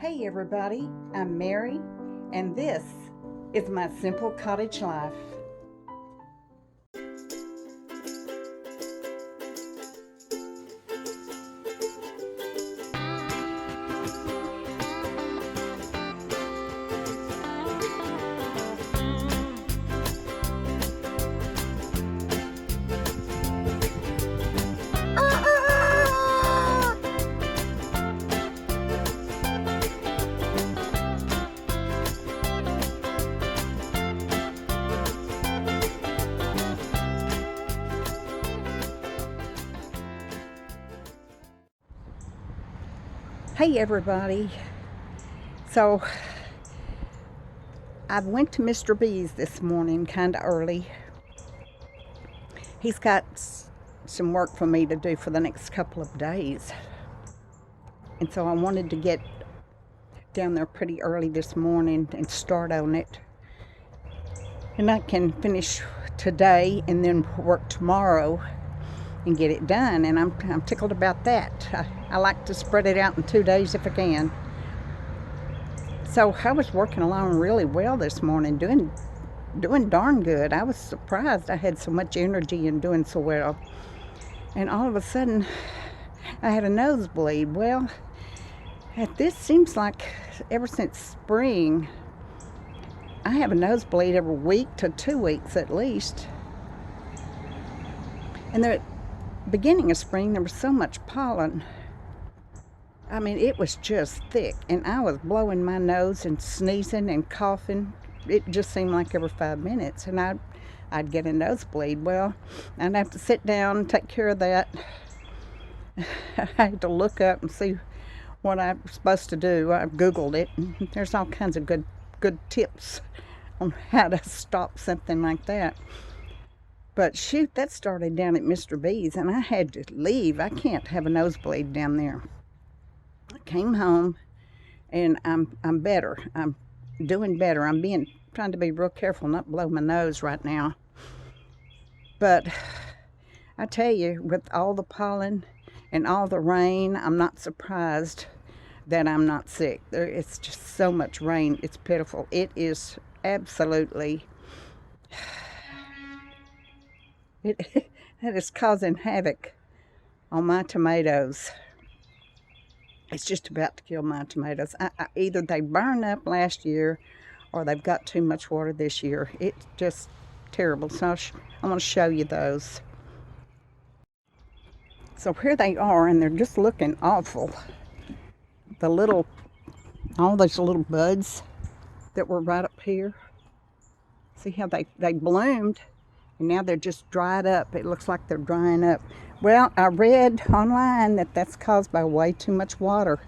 Hey everybody, I'm Mary, and this is my simple cottage life. Hey everybody. So I went to Mr. B's this morning kind of early. He's got some work for me to do for the next couple of days. And so I wanted to get down there pretty early this morning and start on it. And I can finish today and then work tomorrow and get it done, and I'm tickled about that. I like to spread it out in 2 days if I can. So I was working along really well this morning, doing darn good. I was surprised I had so much energy and doing so well. And all of a sudden, I had a nosebleed. Well, this seems like ever since spring, I have a nosebleed every week to 2 weeks at least. And the beginning of spring, there was so much pollen. I mean, it was just thick, and I was blowing my nose and sneezing and coughing. It just seemed like every 5 minutes, and I'd get a nosebleed. Well, I'd have to sit down and take care of that. I had to look up and see what I was supposed to do. I Googled it, and there's all kinds of good tips on how to stop something like that. But shoot, that started down at Mr. B's, and I had to leave. I can't have a nosebleed down there. I came home, and I'm better. I'm doing better. I'm trying to be real careful not blow my nose right now. But I tell you, with all the pollen and all the rain, I'm not surprised that I'm not sick. It's just so much rain. It's pitiful. It is absolutely... It is causing havoc on my tomatoes. It's just about to kill my tomatoes. Either they burned up last year or they've got too much water this year. It's just terrible. So I want to show you those. So here they are, and they're just looking awful. All those little buds that were right up here. See how they bloomed? And now they're just dried up. It looks like they're drying up. Well, I read online that that's caused by way too much water.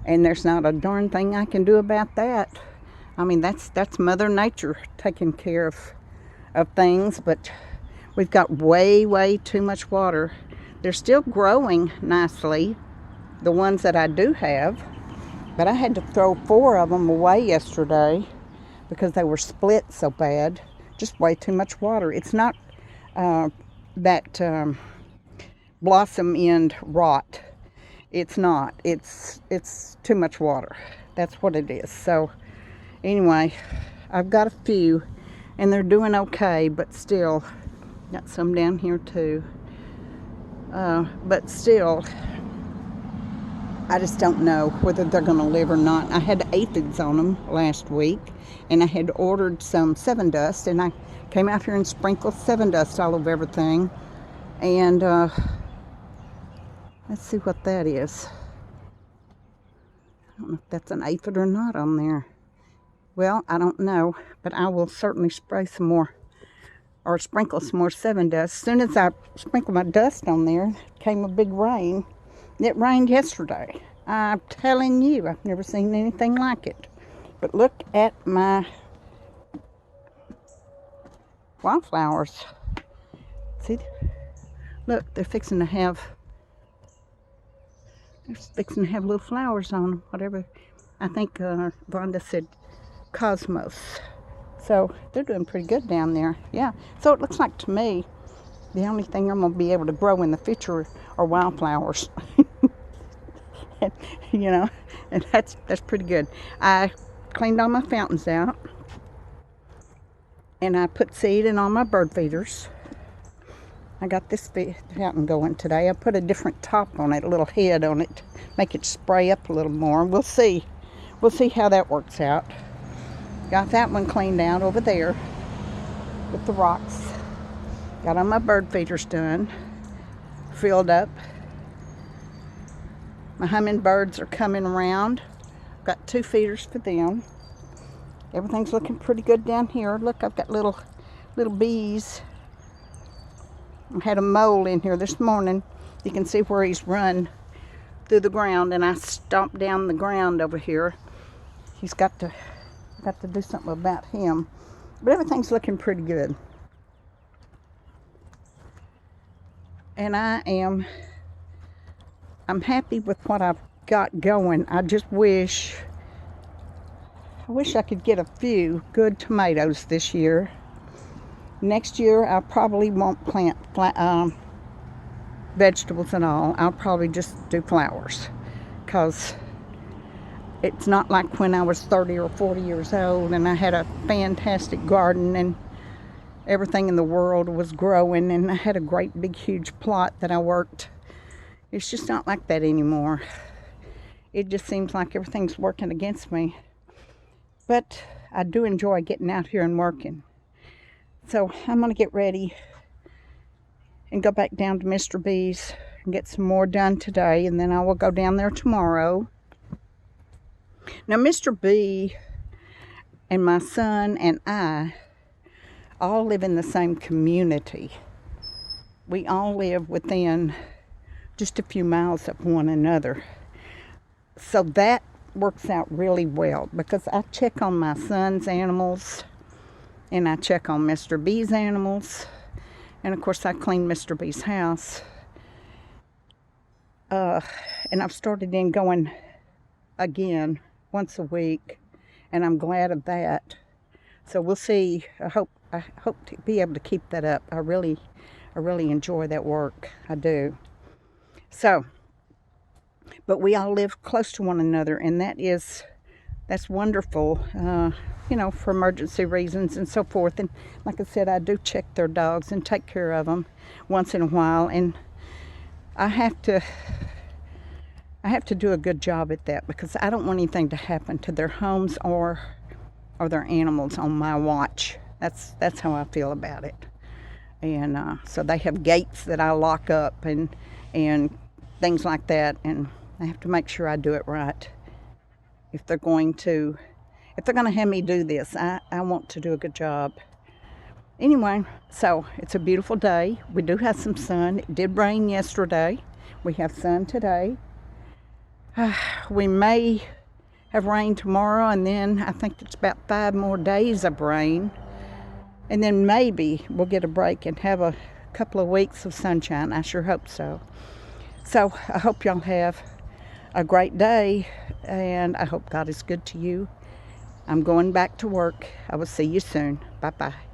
And there's not a darn thing I can do about that. I mean, that's Mother Nature taking care of things. But we've got way too much water. They're still growing nicely, the ones that I do have. But I had to throw 4 of them away yesterday because they were split so bad. Just way too much water. It's not that blossom end rot. It's not. It's too much water. That's what it is. So anyway, I've got a few, and they're doing okay, but still, got some down here too. But still, I just don't know whether they're going to live or not. I had aphids on them last week, and I had ordered some 7 Dust, and I came out here and sprinkled 7 Dust all over everything. And let's see what that is. I don't know if that's an aphid or not on there. Well, I don't know, but I will certainly spray some more, or sprinkle some more 7 Dust. As soon as I sprinkled my dust on there, came a big rain. It rained yesterday. I'm telling you, I've never seen anything like it. But look at my wildflowers. See? Look, they're fixing to have little flowers on them, whatever. I think Vonda said cosmos. So they're doing pretty good down there. Yeah. So it looks like to me, the only thing I'm going to be able to grow in the future are wildflowers. You know, and that's pretty good. I cleaned all my fountains out, and I put seed in all my bird feeders. I got this fountain going today. I put a different top on it, a little head on it, make it spray up a little more. We'll see. We'll see how that works out. Got that one cleaned out over there with the rocks. Got all my bird feeders done, filled up. My hummingbirds are coming around. Got 2 feeders for them. Everything's looking pretty good down here. Look, I've got little bees. I had a mole in here this morning. You can see where he's run through the ground, and I stomped down the ground over here. He's got to do something about him. But everything's looking pretty good. And I'm happy with what I've got going. I wish I could get a few good tomatoes this year. Next year, I probably won't plant vegetables at all. I'll probably just do flowers, because it's not like when I was 30 or 40 years old and I had a fantastic garden and everything in the world was growing and I had a great big huge plot that I worked. It's just not like that anymore. It just seems like everything's working against me. But I do enjoy getting out here and working. So I'm going to get ready and go back down to Mr. B's and get some more done today, and then I will go down there tomorrow. Now, Mr. B and my son and I all live in the same community. We all live within just a few miles of one another. So that works out really well, because I check on my son's animals and I check on Mr. B's animals, and of course I clean Mr. B's house. And I've started in going again once a week, and I'm glad of that. So we'll see. I hope to be able to keep that up. I really enjoy that work. I do. So, but we all live close to one another, and that's wonderful. For emergency reasons and so forth. And like I said, I do check their dogs and take care of them once in a while, and I have to do a good job at that, because I don't want anything to happen to their homes or their animals on my watch. That's how I feel about it. And so they have gates that I lock up and things like that, and I have to make sure I do it right. If they're going to have me do this, I want to do a good job. Anyway, so it's a beautiful day. We do have some sun. It did rain yesterday. We have sun today. We may have rain tomorrow, and then I think it's about 5 more days of rain. And then maybe we'll get a break and have a couple of weeks of sunshine. I sure hope so. So I hope y'all have a great day, and I hope God is good to you. I'm going back to work. I will see you soon. Bye-bye.